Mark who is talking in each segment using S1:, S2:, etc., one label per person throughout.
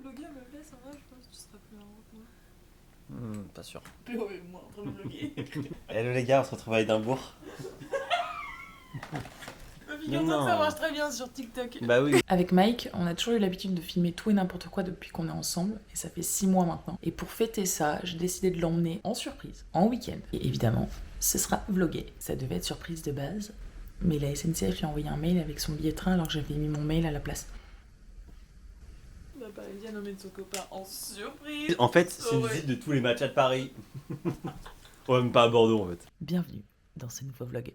S1: vlogger à ma place, en vrai, je pense que tu seras plus marrant que moi.
S2: Pas sûr.
S1: Plus haut et moi en train de vlogger.
S2: Hello les gars, on se retrouve à Édimbourg.
S1: Figure-toi que ça marche très bien sur TikTok.
S2: Bah oui.
S3: Avec Mike, on a toujours eu l'habitude de filmer tout et n'importe quoi depuis qu'on est ensemble, et ça fait 6 mois maintenant. Et pour fêter ça, j'ai décidé de l'emmener en surprise, en week-end. Et évidemment, ce sera vlogué. Ça devait être surprise de base, mais la SNCF lui a envoyé un mail avec son billet de train alors que j'avais mis mon mail à la place.
S1: On a Parisienne nommé de son copain en surprise.
S2: En fait, c'est une visite de tous les matchs de Paris. Ouais, même pas à Bordeaux en fait.
S3: Bienvenue dans ce nouveau vlog.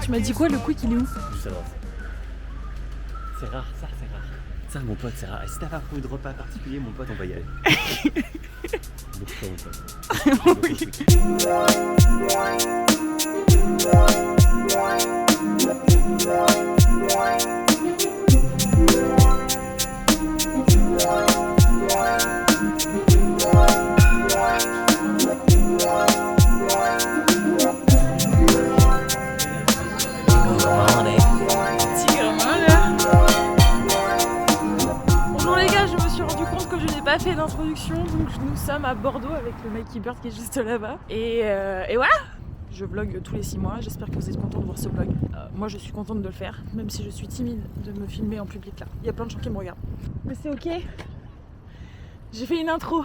S1: Tu m'as dit quoi, le quick il est où?
S2: Juste à droite. C'est rare, ça c'est rare. Ça mon pote, c'est rare. Et si t'as pas trouvé de repas particulier, mon pote, on va y aller. Beaucoup trop mon pote.
S1: Pas fait d'introduction, donc nous sommes à Bordeaux avec le Mikey Bird qui est juste là-bas. Et voilà, je vlog tous les 6 mois, j'espère que vous êtes contents de voir ce vlog. Moi je suis contente de le faire, même si je suis timide de me filmer en public là. Il y a plein de gens qui me regardent. Mais c'est ok, j'ai fait une intro.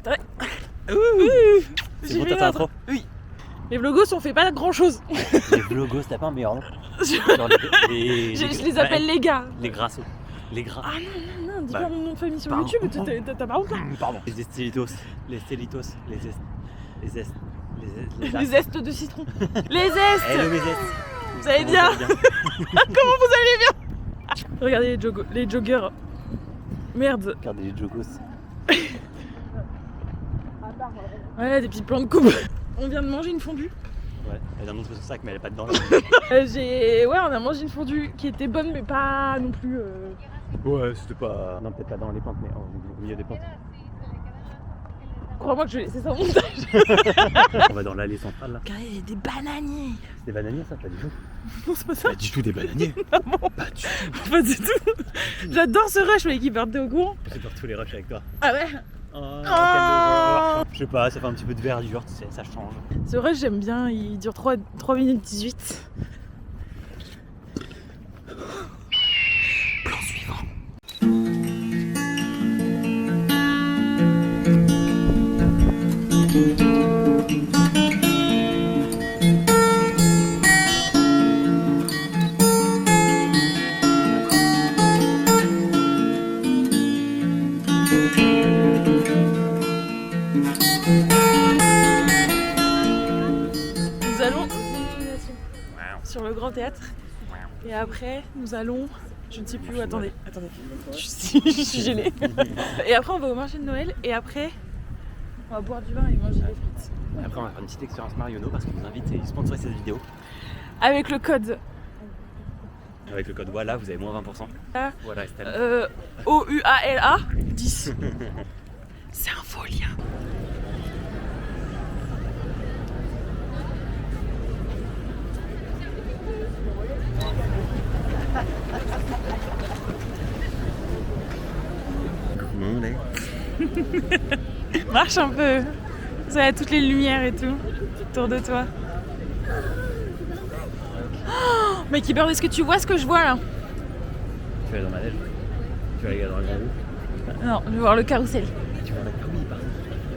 S2: C'est bon, t'as fait l'intro?
S1: Oui. Les vlogos on fait pas grand chose.
S2: Les vlogos, t'as pas un meilleur nom?
S1: Je les appelle les gars.
S2: Les grassos. Les gras.
S1: Ah non, dis pas mon nom de famille sur YouTube, t'as pas honte là.
S2: Pardon. Les estelitos, les stelitos,
S1: les zestes de citron. Les zestes.
S2: Hello mes zestes.
S1: Vous allez bien? Comment vous allez bien? Regardez les joggers. Merde.
S2: Regardez les jogos.
S1: Ouais, des petits plans de coupe. On vient de manger une fondue.
S2: Ouais, elle a montré son sac mais elle est pas dedans.
S1: Ouais, on a mangé une fondue qui était bonne mais pas non plus...
S2: Ouais, c'était pas... Non, peut-être pas dans les plantes, mais au milieu des plantes.
S1: Crois-moi que je vais laisser ça au montage.
S2: On va dans l'allée centrale là.
S1: Regardez, il y a des bananiers.
S2: C'est des bananiers ça, pas du tout?
S1: Non, c'est pas ça.
S2: Pas du tout des bananiers.
S1: Ah bon?
S2: Pas du tout.
S1: Pas du tout. J'adore ce rush, mais qui partait au courant.
S2: J'adore tous les rushs avec toi.
S1: Ah ouais?
S2: Oh. Je sais pas, ça fait un petit peu de verdure, tu sais, ça change.
S1: Ce rush j'aime bien, il dure 3 minutes 18. Plan suivant. Nous allons sur le Grand Théâtre et après nous allons, je ne sais plus où, attendez, je suis gênée. Et après on va au marché de Noël et après on va boire du vin et manger des frites.
S2: Après on va faire une petite expérience Marionneau parce qu'ils nous invitent et ils sponsorisent cette vidéo.
S1: Avec le code
S2: Avec le code voilà, vous avez moins 20%. Voilà Estelle.
S1: OUALA 10. C'est un faux lien.
S2: Comment on est?
S1: Marche un peu. Ça a toutes les lumières et tout autour de toi. Oh, mais Kibird, est-ce que tu vois ce que je vois là?
S2: Tu vas aller dans ma neige? Tu vas aller dans le grand roue?
S1: Non, je vais voir le carrousel.
S2: Tu vas ah oui, pardon.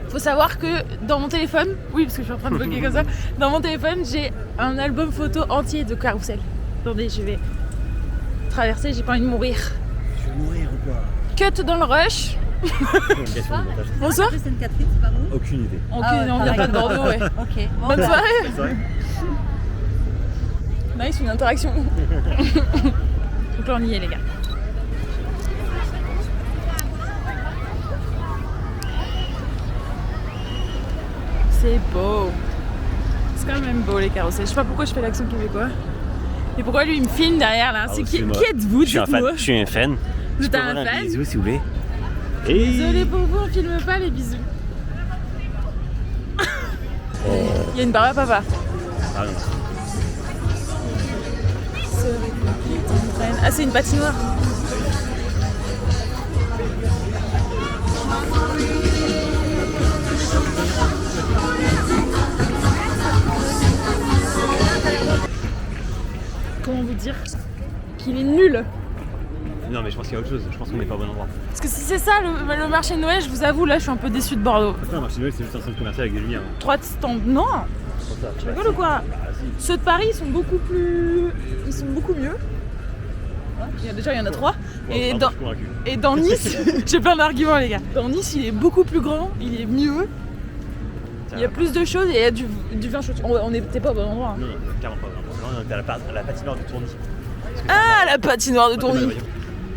S1: Faut savoir que dans mon téléphone, oui parce que je suis en train de vlogger comme ça, dans mon téléphone j'ai un album photo entier de carrousel. Attendez, je vais traverser, j'ai pas envie de mourir.
S2: Tu vas mourir ou quoi?
S1: Cut dans le rush. Bonsoir.
S4: Sainte-Catherine, c'est par où?
S2: Aucune idée.
S1: Ok, on vient pas de Bordeaux, ouais.
S4: Ok. Bon,
S1: Bonne soirée.
S2: Bonne soirée.
S1: Nice, une interaction. Donc là on y est les gars. C'est beau. C'est quand même beau les carrosseries. Je sais pas pourquoi je fais l'accent québécois. Et pourquoi lui il me filme derrière là. C'est qui êtes-vous?
S2: Je suis un fan.
S1: Dites-moi.
S2: Je suis un fan.
S1: Vous êtes
S2: Je peux
S1: un
S2: avoir
S1: fan?
S2: bisou s'il vous plaît. Et...
S1: Désolé pour vous, on filme pas les bisous. Il y a une barbe à papa.
S2: Ah, non.
S1: Ah, c'est une patinoire. Comment vous dire qu'il est nul?
S2: Non, mais je pense qu'il y a autre chose. Je pense qu'on n'est pas au bon endroit.
S1: Parce que si c'est ça le marché de Noël, je vous avoue, là je suis un peu déçue de Bordeaux.
S2: Après, le marché de Noël, c'est juste un centre commercial avec des lumières.
S1: 3 stands. Non! Tu rigoles ou quoi? Ceux de Paris ils sont beaucoup plus. Ils sont beaucoup mieux. Il y en a 3. Et dans Nice, j'ai plein d'arguments les gars. Dans Nice il est beaucoup plus grand, il est mieux. Il y a plus de choses et il y a du vin chaud. On n'était pas au bon endroit. Hein.
S2: Non, carrément pas. On était à la patinoire de Tourny.
S1: Ah la patinoire de Tourny.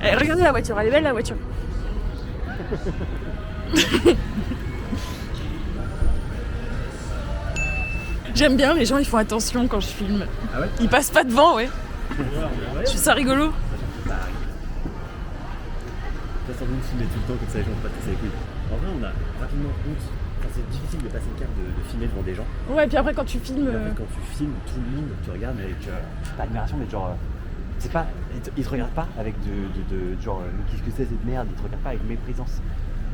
S1: Eh, regardez la voiture, elle est belle la voiture. J'aime bien, les gens ils font attention quand je filme.
S2: Ah ouais?
S1: Ils passent pas devant, ouais. Je trouve ça rigolo.
S2: Ça sent bon de filmer tout le temps comme ça les gens vont pas te casser les couilles. En vrai, on a rapidement honte. Enfin, c'est difficile de passer le cap de filmer devant des gens.
S1: Ouais, et puis après quand tu filmes.
S2: Et après, quand tu filmes, tout le monde te regarde avec pas admiration, mais genre. C'est pas. Ils te regardent pas avec genre. Qu'est-ce que c'est cette merde? Ils te regardent pas avec méprisance.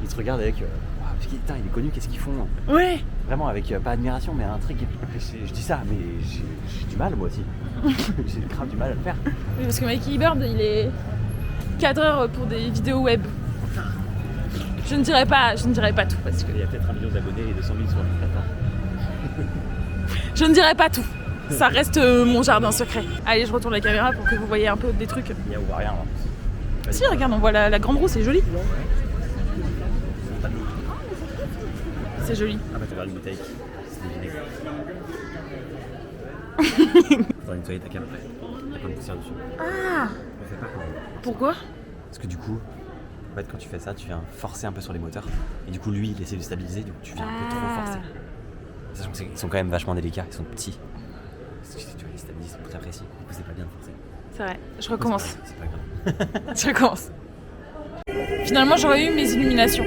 S2: Ils te regardent avec. Waouh, putain, il est connu, qu'est-ce qu'ils font?
S1: Ouais.
S2: Vraiment avec pas admiration, mais un truc. Je dis ça, mais j'ai du mal moi aussi. J'ai grave du mal à le faire.
S1: Oui, parce que Mikey Bird il est 4 heures pour des vidéos web. Je ne dirais pas tout parce que.
S2: Il y a peut-être 1 million d'abonnés et 200 000 sur Instagram.
S1: Je ne dirais pas tout. Ça reste mon jardin secret. Allez, je retourne la caméra pour que vous voyez un peu des trucs.
S2: Il y a ou rien là.
S1: Si, regarde, on voit la grande roue, c'est joli. C'est joli.
S2: Ah bah t'as vers une bouteille. C'est des vinaigres. Faudra nettoyer ta cam après. T'as plein de poussière dessus.
S1: Ah.
S2: On fait pas quand même.
S1: Pourquoi?
S2: Parce que du coup, en fait quand tu fais ça, tu viens forcer un peu sur les moteurs. Et du coup lui il essaie de stabiliser, du coup tu viens un peu trop forcer. Sachant qu'ils sont quand même vachement délicats, ils sont petits. Parce que tu vois, les stabiliser c'est très précis. Du coup c'est pas bien de forcer.
S1: C'est vrai, je recommence.
S2: C'est pas grave.
S1: Je recommence. Finalement, j'aurais eu mes illuminations.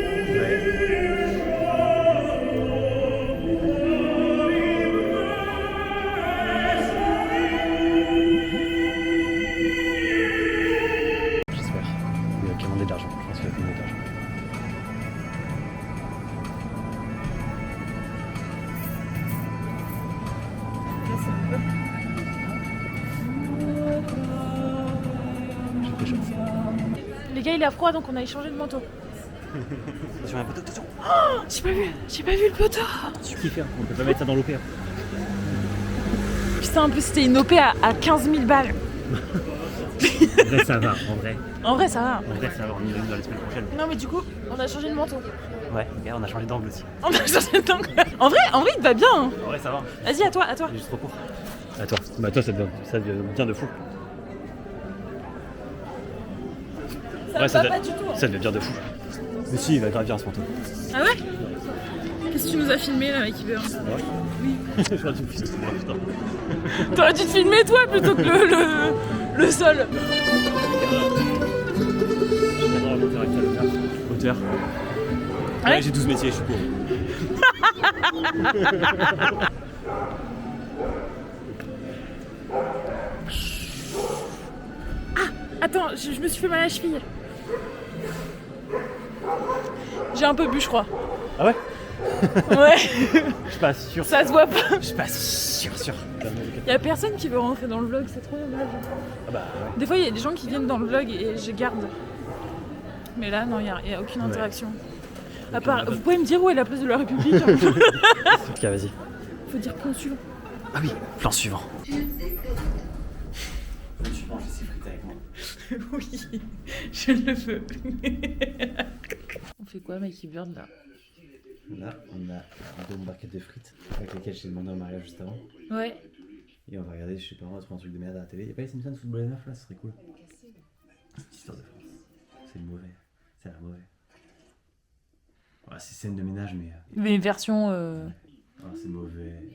S2: J'espère. Il va commander de l'argent. Je pense qu'il va commander de l'argent. J'ai fait chaud.
S1: Les gars, il a froid donc on a échangé de manteau.
S2: Attention, un poteau, attention.
S1: Oh, j'ai pas vu le poteau.
S2: Tu kiffes, hein. On peut pas mettre ça dans l'OP.
S1: Putain, en plus c'était une OP à 15 000 balles.
S2: En vrai, ça va, en vrai.
S1: En vrai, ça va.
S2: En vrai, ça va, on y va dans la semaine prochaine.
S1: Non, mais du coup, on a changé de manteau.
S2: Ouais, regarde, on a changé d'angle aussi.
S1: On a changé d'angle. En vrai, il te va bien. Hein.
S2: En vrai, ça va.
S1: Vas-y, à toi.
S2: Il est juste trop court. À toi. Bah, toi, ça devient bien de fou.
S1: Ça
S2: Ouais,
S1: me va pas du tout. Hein.
S2: Ça devient bien de fou. Mais si, il va grave bien ce manteau.
S1: Ah ouais? Qu'est-ce que tu nous as filmé là, Mikey Bird?
S2: Ouais. Oui. J'aurais dû me filmer, putain.
S1: T'aurais dû te filmer toi plutôt que le sol.
S2: Auteur.
S1: Ouais.
S2: J'ai 12 métiers, je suis pauvre.
S1: Attends, je me suis fait mal à la cheville. J'ai un peu bu, je crois.
S2: Ah ouais?
S1: Ouais.
S2: Je suis pas sûr.
S1: Ça se voit pas.
S2: Je suis pas sûr.
S1: Y'a personne qui veut rentrer dans le vlog, c'est trop dommage.
S2: Ah bah ouais.
S1: Des fois, il y a des gens qui viennent dans le vlog et je garde. Mais là, non, il y a aucune interaction. À part, vous pouvez me dire où est la place de la République?
S2: En tout cas, vas-y.
S1: Faut dire plan suivant.
S2: Ah oui, plan suivant. Plan suivant, je sais friter avec moi.
S1: Oui, je le veux. On fait quoi, Mikey Bird, là?
S2: Là, on a 2 barquettes de frites avec lesquelles j'ai demandé en mariage juste avant.
S1: Ouais.
S2: Et on va regarder, je sais pas, on va trouver un truc de merde à la télé. Y'a pas les Simpsons Football et 9 là, ce serait cool. Petite histoire de France. C'est mauvais. Ça a l'air mauvais. Ouais, c'est scène de ménage, mais.
S1: Mais version
S2: Oh, c'est mauvais,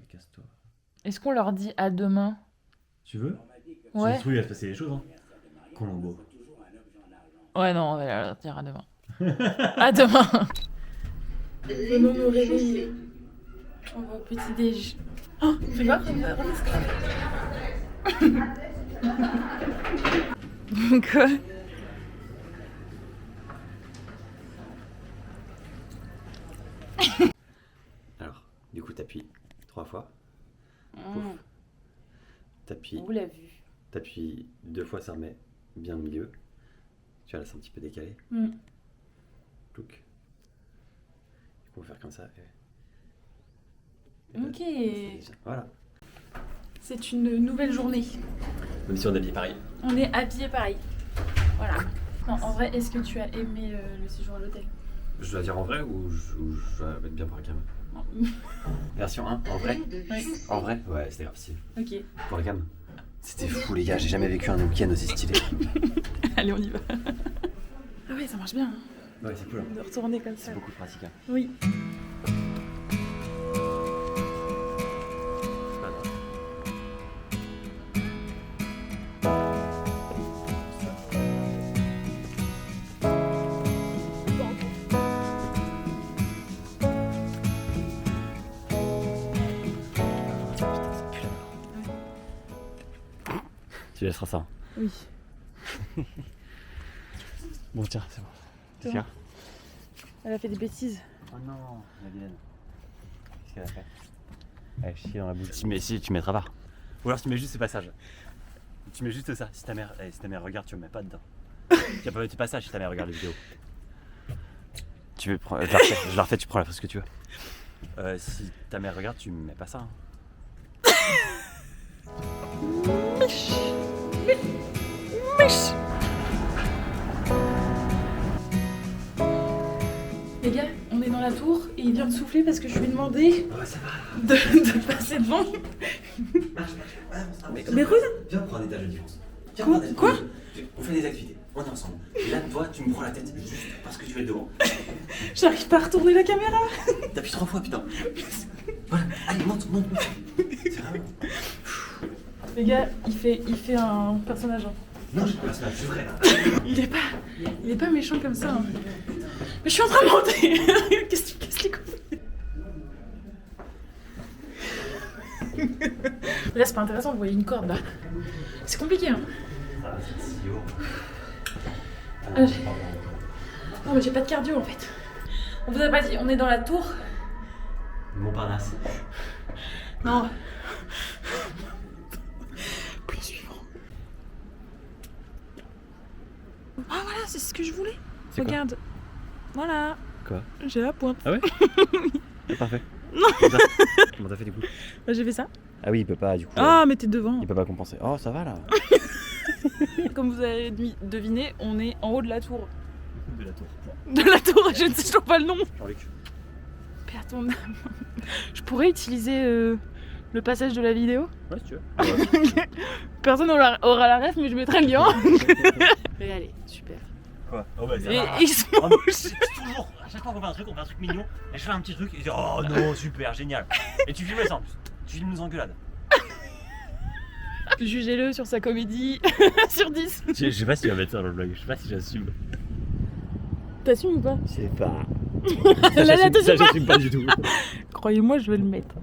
S2: casse-toi.
S3: Est-ce qu'on leur dit à demain?
S2: Tu veux?
S3: Ouais.
S2: Tu trouves il va se passer des choses, hein? Colombo.
S3: Ouais, non, on va leur dire à demain. À demain. Venons nous réveiller. On va au petit-déj. Oh, fais voir,
S1: Quoi?
S2: Alors, du coup, t'appuies 3 fois. Pouf. T'appuies.
S3: On l'a vu.
S2: T'appuies 2 fois, ça remet bien au milieu. Tu vois, là, c'est un petit peu décalé. Plouc. Du coup, on va faire comme ça. Et là,
S3: Ok.
S2: c'est voilà.
S3: C'est une nouvelle journée.
S2: Même si on est habillé pareil.
S3: On est habillés pareil. Voilà. Non, en vrai, est-ce que tu as aimé le séjour à l'hôtel?
S2: Je dois dire en vrai ou je dois mettre bien pour la cam? Version 1, en vrai?
S3: Oui.
S2: En vrai? Ouais, c'était grave stylé.
S3: Ok.
S2: Pour la cam? C'était fou, les gars, j'ai jamais vécu un week-end aussi stylé.
S1: Allez, on y va.
S3: Ah ouais, ça marche bien.
S2: Ouais, c'est cool. Hein.
S1: De retourner comme ça.
S2: C'est beaucoup pratique. Hein.
S1: Oui.
S2: C'est pas grave. Tu laisseras ça.
S1: Oui.
S2: Bon, tiens, c'est bon.
S1: C'est bon. Elle a fait des bêtises.
S2: Oh non, la vilaine. Qu'est-ce qu'elle a fait? Elle chie dans la bouche. Si, tu mettras pas. Ou alors tu mets juste ce passage. Tu mets juste ça. Si ta mère regarde, tu me mets pas dedans. Tu vas pas mettre ce passage si ta mère regarde les vidéos. Tu veux prendre. Je la refais, tu prends la phrase que tu veux. Si ta mère regarde, tu me mets pas ça. Hein.
S1: Mèche.
S3: Les gars, on est dans la tour et il vient de souffler parce que je lui ai demandé
S2: Ouais, ça va.
S3: de passer devant.
S2: Mais regarde. Viens prendre un étage de différence.
S3: Quoi?
S2: On fait des activités. On est ensemble. Et là, toi, tu me prends la tête juste parce que tu vas être devant.
S3: J'arrive pas à retourner la caméra.
S2: T'appuies 3 fois, putain. Voilà. Allez, monte. C'est vraiment.
S3: Les gars, il fait un personnage. Hein.
S2: Non, j'ai pas personnage, c'est vrai là.
S3: Il est pas méchant comme ça. Hein. Mais je suis en train de monter. Qu'est-ce que tu casses les couilles? Là, c'est pas intéressant, vous voyez une corde là. C'est compliqué, hein.
S2: Ah, c'est si haut.
S3: Non, mais j'ai pas de cardio en fait. On vous a pas dit, on est dans la tour.
S2: Montparnasse.
S3: Non.
S1: Plan suivant. Ah voilà, c'est ce que je voulais.
S2: C'est quoi?
S1: Regarde. Voilà.
S2: Quoi?
S1: J'ai la pointe.
S2: Ah ouais? Ah, parfait.
S1: Non.
S2: Comment t'as fait du coup?
S1: Bah, j'ai fait ça.
S2: Ah oui, il peut pas du coup.
S1: Ah, mais t'es devant.
S2: Il peut pas compenser. Oh, ça va là.
S1: Comme vous avez deviné, on est en haut de la tour.
S2: De la tour.
S1: De la tour, je ne sais toujours pas le nom.
S2: Jean-Luc.
S1: Paix à ton âme. Je pourrais utiliser le passage de la vidéo.
S2: Ouais, si tu veux.
S1: Personne aura la ref, mais je mettrai le lien. Mais allez, super.
S2: Quoi? Oh bah
S1: Et ils sont
S2: Oh, mais c'est toujours, à chaque fois qu'on fait un truc, on fait un truc mignon, et je fais un petit truc, et je dis oh non, super, génial. Et tu filmes ça en plus. Tu filmes nos engueulades.
S1: Jugez-le sur sa comédie sur 10.
S2: Je sais pas si tu vas mettre ça dans le vlog, je sais pas si j'assume.
S1: T'assumes ou pas?
S2: Je sais pas.
S1: Là, t'assumes pas.
S2: J'assume pas du tout.
S1: Croyez-moi, je vais le mettre.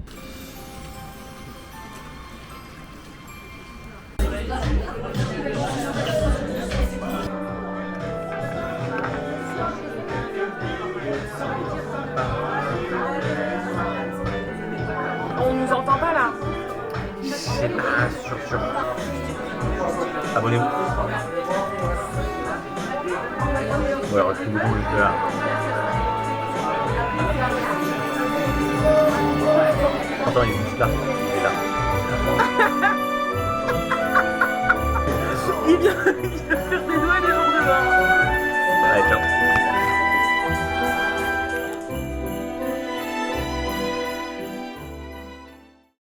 S1: On nous entend pas là.
S2: C'est pas sûr. Abonnez-vous. Ouais, reculez beaucoup jusque là. Attends, il est juste là. Il est là.
S1: Il est bien.